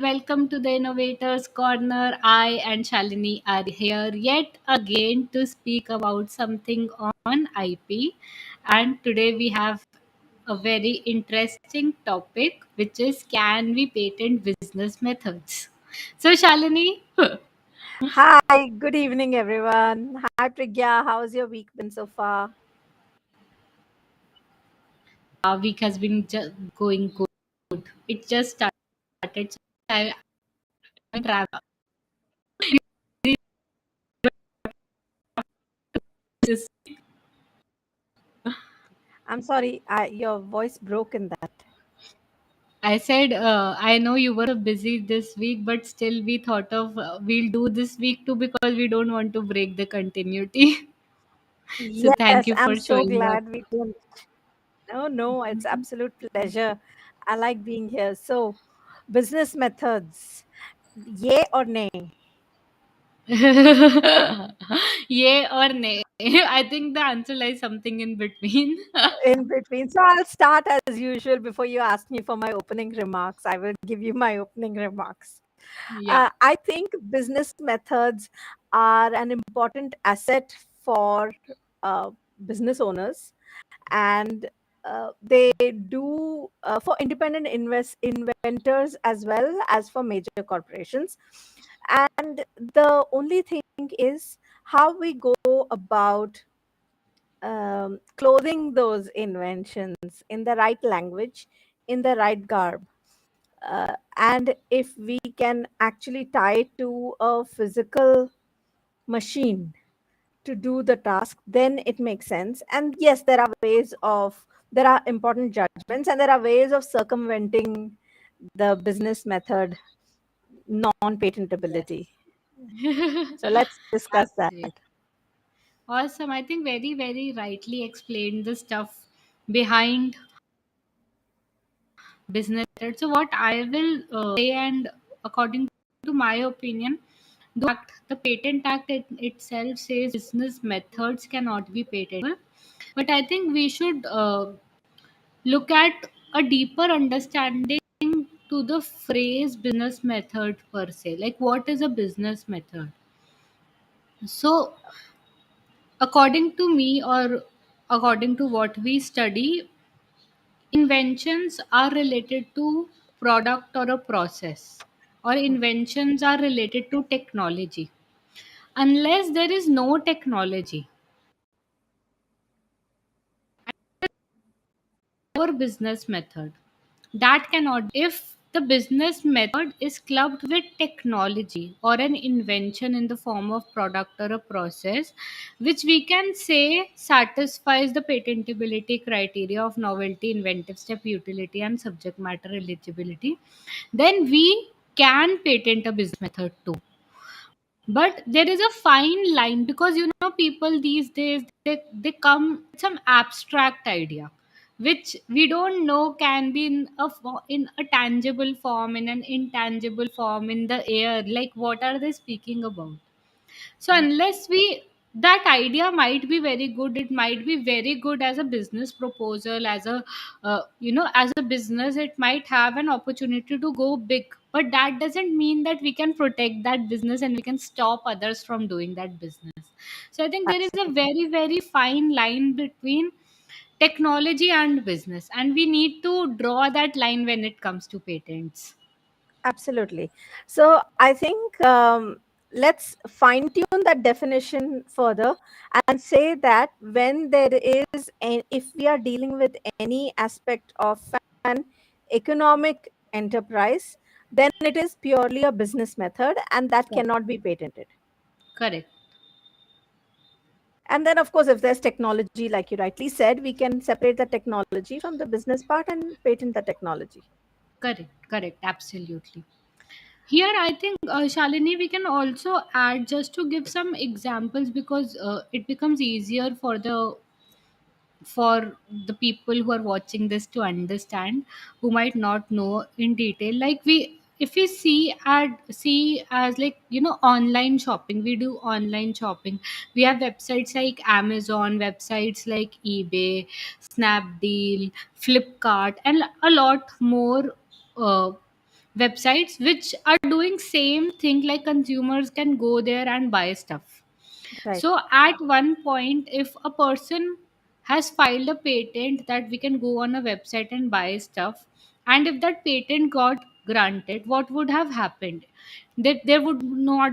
welcome to the Innovators Corner. I and Shalini are here yet again to speak about something on IP. And today we have a very interesting topic, which is can we patent business methods? So, Shalini, Hi, good evening, everyone. Hi, Priggya. How's your week been so far? our week has been just going good. It just started. So I travel. I'm sorry, your voice broke in that. I said, I know you were busy this week, but still we thought of we'll do this week too because we don't want to break the continuity. So thank Yes, you I'm for so showing up. glad we didn't. No, no, it's absolute pleasure. I like being here. So, business methods, yay or nay? Yay or nay? I think the answer lies something in between. In between. So, I'll start as usual before you ask me for my opening remarks. I will give you my opening remarks. Yeah, I think business methods are an important asset for uh, business owners, and they do for independent inventors as well as for major corporations. And the only thing is how we go about clothing those inventions in the right language, in the right garb, and if we can actually tie it to a physical machine to do the task, then it makes sense. And yes, there are important judgments, and there are ways of circumventing the business method non patentability. So let's discuss that. absolutely. Awesome. I think very, very rightly explained the stuff behind business method. So what I will say, and according to my opinion, the patent act itself says business methods cannot be patentable. But I think we should look at a deeper understanding to the phrase business method per se. Like, what is a business method? So, according to me, or according to what we study, inventions are related to product or a process, or inventions are related to technology. Unless there is no technology, or business method, that cannot, if the business method is clubbed with technology or an invention in the form of product or a process, which we can say satisfies the patentability criteria of novelty, inventive step, utility, and subject matter eligibility, then we can patent a business method too. But there is a fine line, because people these days, they come with some abstract idea which we don't know can be in a tangible form, in an intangible form, in the air. Like, what are they speaking about? So unless we, that idea might be very good, it might be very good as a business proposal, as a as a business, it might have an opportunity to go big, but that doesn't mean that we can protect that business and we can stop others from doing that business. So I think there is a Absolutely. very, very fine line between technology and business, and we need to draw that line when it comes to patents. Absolutely. So I think let's fine tune that definition further and say that when there is, if we are dealing with any aspect of an economic enterprise, then it is purely a business method and that Correct. cannot be patented. Correct. And then, of course, if there's technology, like you rightly said, we can separate the technology from the business part and patent the technology. Correct. Correct. Absolutely. Here, I think, Shalini, we can also add, just to give some examples, because it becomes easier for the people who are watching this to understand, who might not know in detail. Like, if we see as, like, online shopping, we do online shopping. We have websites like Amazon, websites like eBay, Snapdeal, Flipkart, and a lot more. websites which are doing same thing, like consumers can go there and buy stuff. Right. So at one point, if a person has filed a patent that we can go on a website and buy stuff, and if that patent got granted, what would have happened? That there would not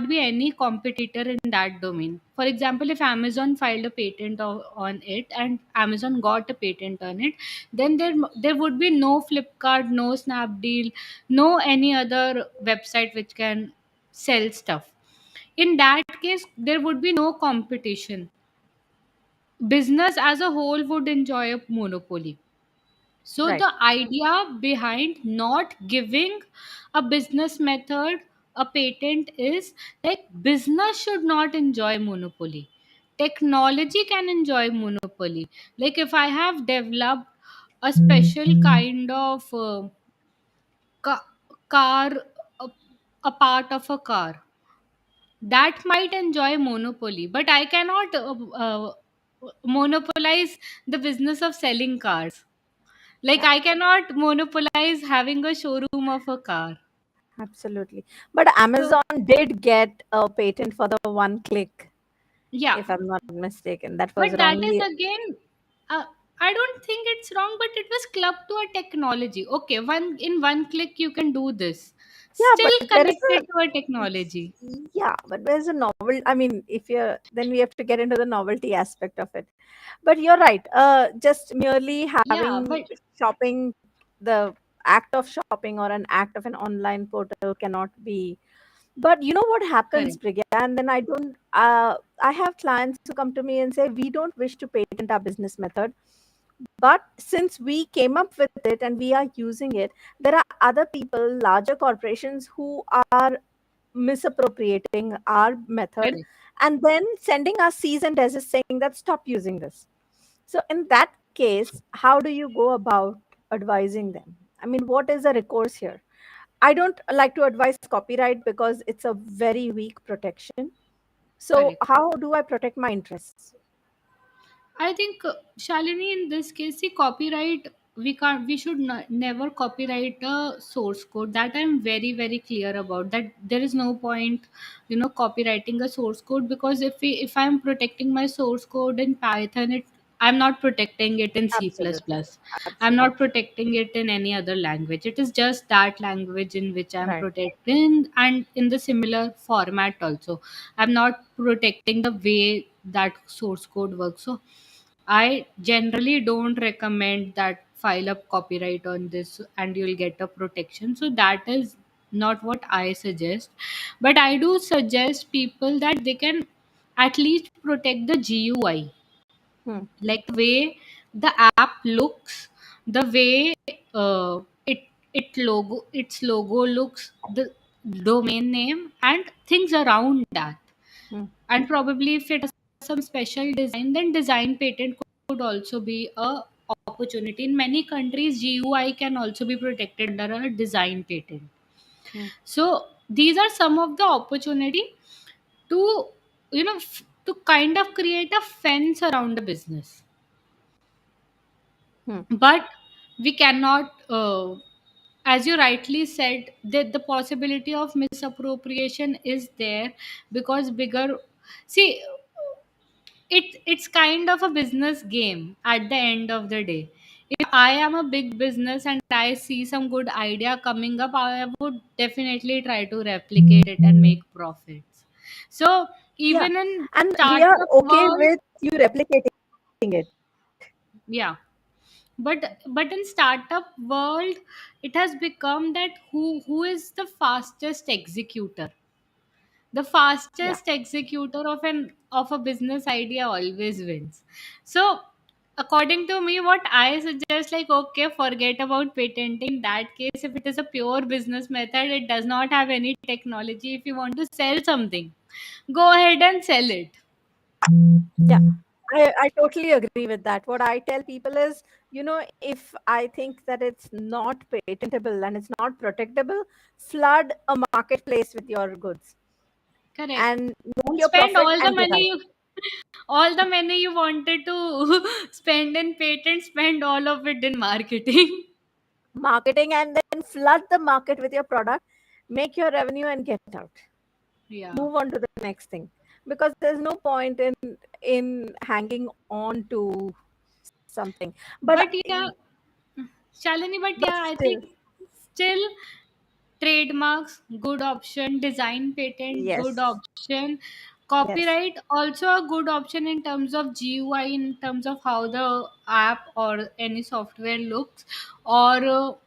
be any competitor in that domain. For example, if Amazon filed a patent on it and Amazon got a patent on it, then there would be no Flipkart, no Snapdeal, no any other website which can sell stuff. In that case, there would be no competition. Business as a whole would enjoy a monopoly. So Right. the idea behind not giving a business method a patent is like business should not enjoy monopoly. Technology can enjoy monopoly. Like if I have developed a special kind of car, a, a part of a car, that might enjoy monopoly, but I cannot monopolize the business of selling cars. Like Yeah, I cannot monopolize having a showroom of a car. absolutely. But So Amazon did get a patent for the one click, yeah, if I'm not mistaken. That was but that is wrongly. again, uh, I don't think it's wrong, but it was clubbed to a technology. Okay, one click you can do this, Yeah, still but there is connected a. to a technology. Yeah, but there's a novel. I mean, if you're, then we have to get into the novelty aspect of it. But you're right. Just merely Yeah, having but shopping, the act of shopping or an act of an online portal cannot be. But you know what happens, correct, Priggya? And then I have clients who come to me and say, we don't wish to patent our business method. But since we came up with it and we are using it, there are other people, larger corporations, who are misappropriating our method correct, and then sending us cease and desist saying that stop using this. So in that case, how do you go about advising them? I mean, what is the recourse here? I don't like to advise copyright because it's a very weak protection. So correct. how do I protect my interests? I think Shalini, in this case, see, copyright, we should never copyright a source code. That I'm very very clear about. That there is no point, copywriting a source code, because if I'm protecting my source code in Python, I'm not protecting it in C++. Absolutely. I'm not Absolutely. protecting it in any other language. It is just that language in which I'm Right. protecting, and in the similar format also. I'm not protecting the way that source code works. So I generally don't recommend that file up copyright on this and you'll get a protection. So that is not what I suggest. But I do suggest people that they can at least protect the GUI, Hmm. like the way the app looks, the way its logo looks, the domain name and things around that. Hmm. And probably if it has some special design, then design patent could also be a opportunity. In many countries, GUI can also be protected under a design patent. Hmm. So these are some of the opportunity to to kind of create a fence around the business. Hmm. But we cannot, as you rightly said, that the possibility of misappropriation is there, because bigger, see, it's kind of a business game at the end of the day. If I am a big business and I see some good idea coming up, I would definitely try to replicate it and make profits. So Yeah. even in And we are startup okay world, with you replicating it. yeah, but in startup world, it has become that who is the fastest executor. The Yeah. fastest executor of a business idea always wins. So according to me, what I suggest, like, okay, forget about patenting. In that case, if it is a pure business method, it does not have any technology, if you want to sell something, go ahead and sell it. Yeah. I totally agree with that. What I tell people is, if I think that it's not patentable and it's not protectable, flood a marketplace with your goods Correct. and make Don't your spend profit all the and get money out. you all the money you wanted to spend in patent, spend all of it in marketing. marketing, and then flood the market with your product, make your revenue and get out. Yeah. Move on to the next thing, because there's no point in hanging on to something. But But yeah, Shalini, but but yeah, I still, think still trademarks, good option. Design patent, good yes, option. yes, Copyright, also a good option in terms of GUI, in terms of how the app or any software looks, or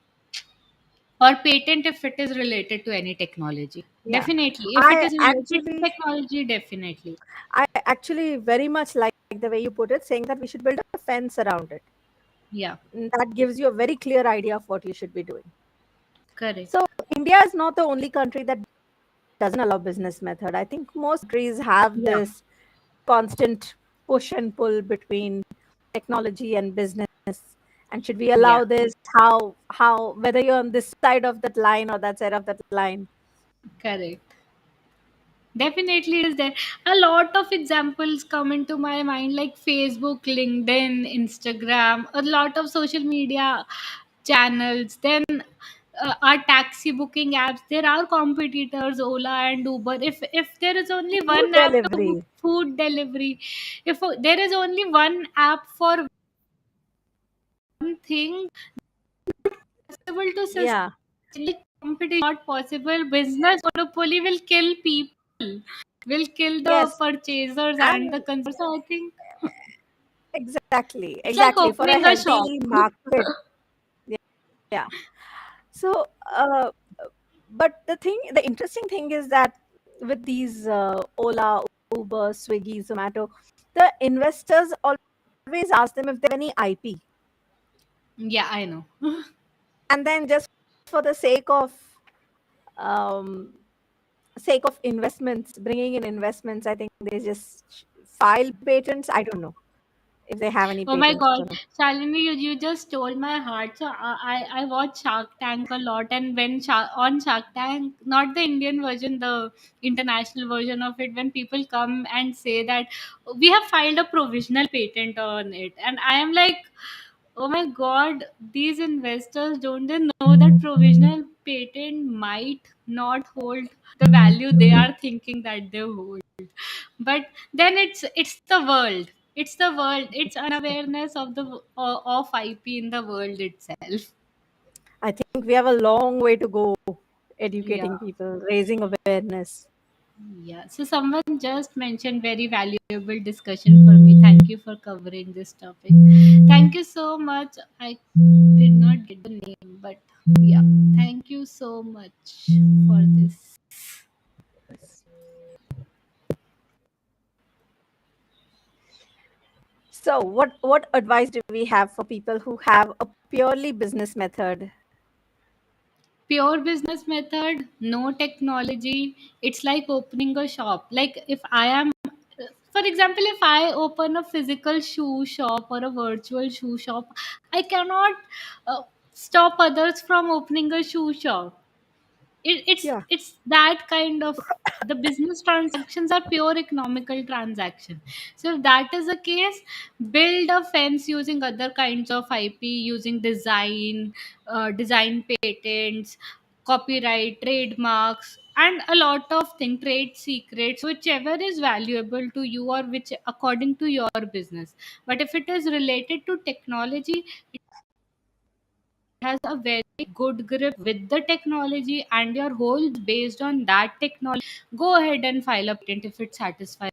or patent if it is related to any technology. yeah. Definitely, if it I is related to actually technology, definitely. I actually very much like the way you put it, saying that we should build a fence around it. Yeah, That gives you a very clear idea of what you should be doing. correct. So India is not the only country that doesn't allow business method. I think most countries have Yeah, this constant push and pull between technology and business. And should we yeah, allow this? How whether you're on this side of that line or that side of that line. correct. Definitely, it is there. A lot of examples come into my mind, like Facebook, LinkedIn, Instagram, a lot of social media channels. Then our taxi booking apps. There are competitors, Ola and Uber. If there is only Food one app to book delivery. food delivery, if there is only one app for one thing, possible to sustain. Yeah. Like competition not possible. Business monopoly will kill people, will kill the Yes. purchasers and the And consumers. So I think exactly, it's like exactly. For a opening a shop. healthy market. Yeah. So, but the interesting thing is that with these Ola, Uber, Swiggy, Zomato, the investors always ask them if they have any IP, Yeah, I know. and then just for the um, sake of investments, bringing in investments, I think they just file patents. I don't know if they have any Oh my patents God, or not. Shalini, you just stole my heart. So I watch Shark Tank a lot, and when on Shark Tank, not the Indian version, the international version of it, when people come and say that we have filed a provisional patent on it, and I am like, oh my God, these investors don't they know that provisional patent might not hold the value they are thinking that they hold. But then it's unawareness of the of IP in the world itself. I think we have a long way to go Yeah, educating people, raising awareness. yeah. So someone just mentioned very valuable discussion for me. Thank you for covering this topic. Thank you so much. I did not get the name, but yeah, thank you so much for this. So, what advice do we have for people who have a purely business method? Pure business method, no technology. It's like opening a shop. Like if I am, for example, if I open a physical shoe shop or a virtual shoe shop, I cannot uh, stop others from opening a shoe shop. Yeah, It's that kind of, the business transactions are pure economical transaction. So if that is the case, build a fence using other kinds of IP, using design patents, copyright, trademarks, and a lot of things, trade secrets, whichever is valuable to you or which according to your business. But if it is related to technology, has a very good grip with the technology and your whole based on that technology, go ahead and file a patent if it satisfies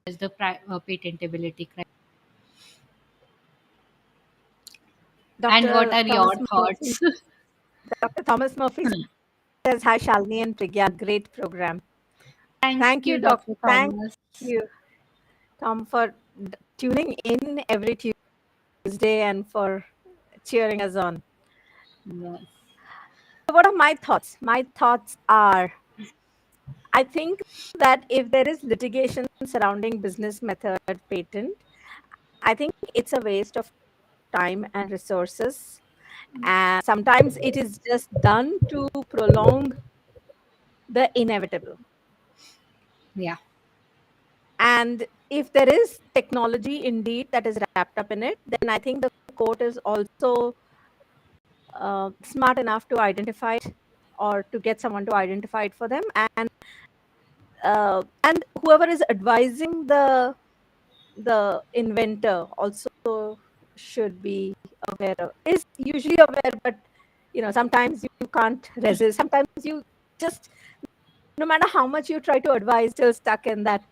the patentability criteria. And what Dr. are your Thomas Murphy. thoughts? Dr. Thomas Murphy says, "Hi, Shalini and Priggya, great program." Thank Thank you, you, Doc. Dr. Thank Thomas. you, Tom, for tuning in every Tuesday and for cheering us on. Yes. So what are my thoughts? My thoughts are, I think that if there is litigation surrounding business method patent, I think it's a waste of time and resources. And sometimes it is just done to prolong the inevitable. Yeah. And if there is technology indeed that is wrapped up in it, then I think the court is also smart enough to identify it or to get someone to identify it for them, and whoever is advising the inventor also should be aware of, is usually aware, but sometimes you can't resist. Sometimes you just, no matter how much you try to advise, still stuck in that,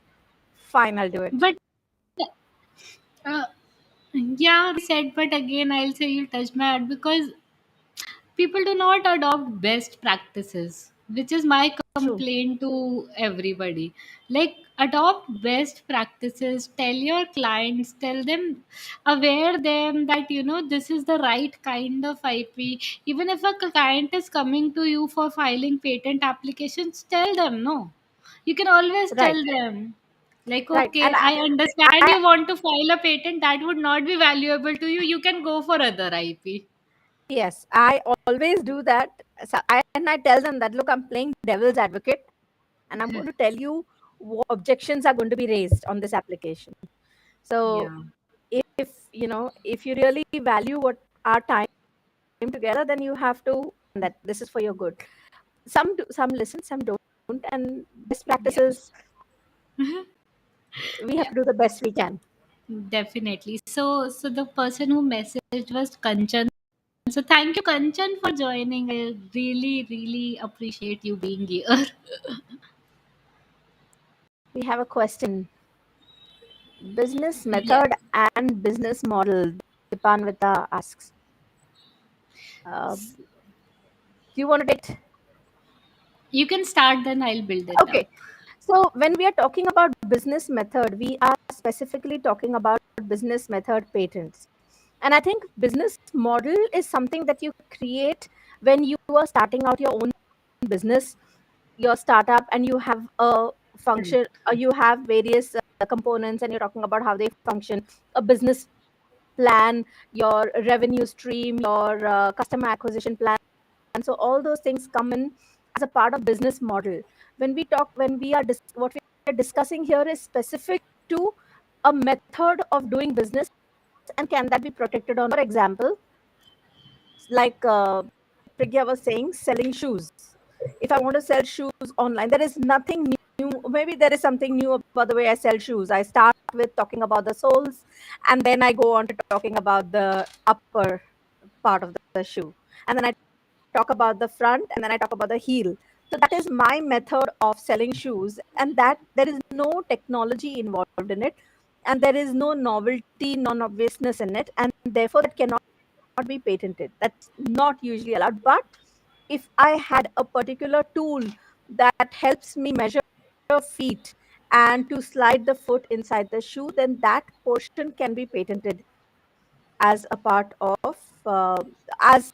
fine, I'll do it. But uh, yeah, said, but again, I'll say you touched my heart because people do not adopt best practices, which is my True. complaint to everybody. Like, adopt best practices, tell your clients, tell them, aware them that this is the right kind of IP. Even if a client is coming to you for filing patent applications, tell them. No, you can always Right. tell them, like, Right. okay, And I understand I you want to file a patent that would not be valuable to you, you can go for other IP. yes, I always do that. And I tell them that, look, I'm playing devil's advocate, and I'm going to tell you what objections are going to be raised on this application. So Yeah. if you really value what our time together, then you have to, that this is for your good. Some do, some listen, some don't, and best Yeah. practices, we have Yeah, to do the best we can. definitely. So the person who messaged was Kanchan. So thank you, Kanchan, for joining. I really, really appreciate you being here. We have a question. Business Yes. method and business model, Dipanvita asks. Do you want to take it? You can start, then I'll build it up. Okay. So when we are talking about business method, we are specifically talking about business method patents. And I think business model is something that you create when you are starting out your own business, your startup, and you have a Correct. function, you have various components, and you're talking about how they function, a business plan, your revenue stream, your customer acquisition plan. And so all those things come in as a part of business model. When we are what we are discussing here is specific to a method of doing business, and can that be protected on, for example, like Priggya was saying, selling shoes. If I want to sell shoes online, there is nothing new. Maybe there is something new about the way I sell shoes. I start with talking about the soles, and then I go on to talking about the upper part of the shoe. And then I talk about the front, and then I talk about the heel. So that is my method of selling shoes, and that there is no technology involved in it, and there is no novelty, non-obviousness in it, and therefore that cannot be patented. That's not usually allowed. But if I had a particular tool that helps me measure feet and to slide the foot inside the shoe, then that portion can be patented as a part of as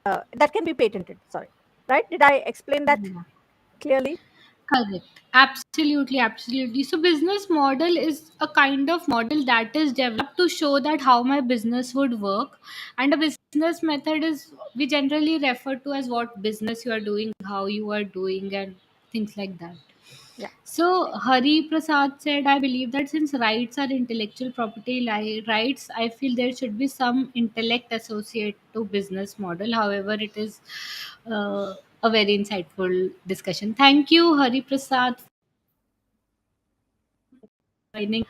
that can be patented. Sorry, right? Did I explain that Yeah. clearly? Correct. Absolutely, absolutely. So business model is a kind of model that is developed to show that how my business would work. And a business method is, we generally refer to as what business you are doing, how you are doing, and things like that. Yeah. So Hari Prasad said, I believe that since rights are intellectual property rights, I feel there should be some intellect associated to business model. However, it is a very insightful discussion. Thank you, Hari Prasad, for joining.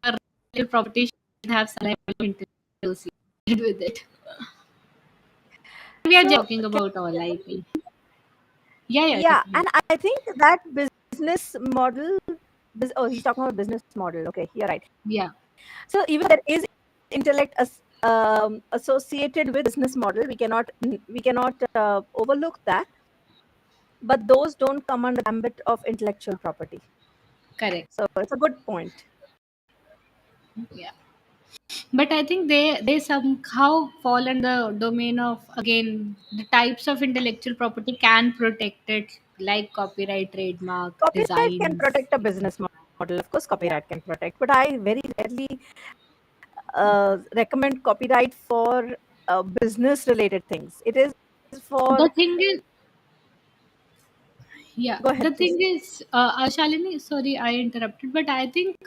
Intellectual property should have some level of intellect associated with it. We are So joking about all IP. Yeah, yeah, yeah, definitely. and I think that business model. Oh, he's talking about business model. Okay, you're right. Yeah, So even there is intellect associated with business model, we cannot overlook that. But those don't come under the ambit of intellectual property. correct. So it's a good point. Yeah. But I think they somehow fall under the domain of, again, the types of intellectual property can protect it, like copyright, trademark, Copyright can designs. protect a business model. Of course, Yeah. copyright can protect, but I very rarely recommend copyright for business related things. It is The for, thing is, yeah, go the ahead, thing please. is, Shalini, sorry I interrupted, but I think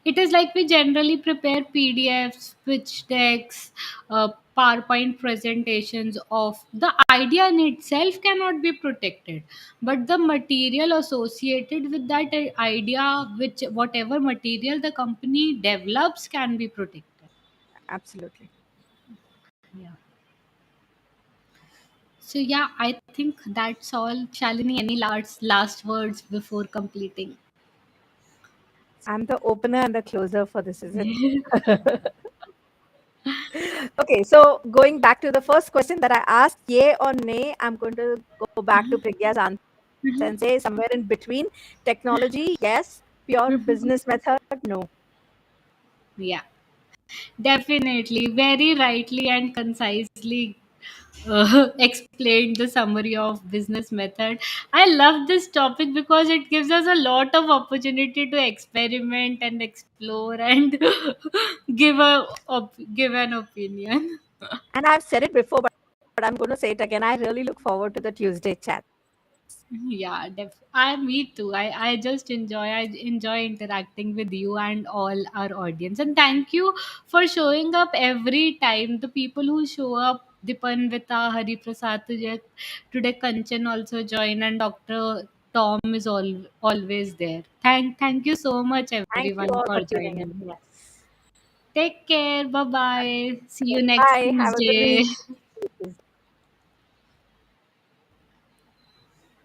It is like we generally prepare PDFs, pitch decks, PowerPoint presentations of the idea in itself cannot be protected, but the material associated with that idea, which whatever material the company develops, can be protected. Absolutely. Yeah. So yeah, I think that's all. Shalini, any last words before completing? I'm the opener and the closer for this, is it? Okay, so going back to the first question that I asked, yay or nay, I'm going to go back to Prigya's answer and say somewhere in between. Technology, yes. Pure business method, no. Yeah, definitely. Very rightly and concisely explained the summary of business method. I love this topic because it gives us a lot of opportunity to experiment and explore and give an opinion. And I've said it before, but I'm going to say it again. I really look forward to the Tuesday chats. Yeah, I me too. I enjoy interacting with you and all our audience. And thank you for showing up every time. The people who show up, Dipanvita, Hari Prasad today Kanchan also join, and Dr. Tom is always there. Thank you so much Thank you everyone all for for tuning joining. in. Yes. Take care. Bye bye. See Okay, you next bye. Have a good Tuesday. week.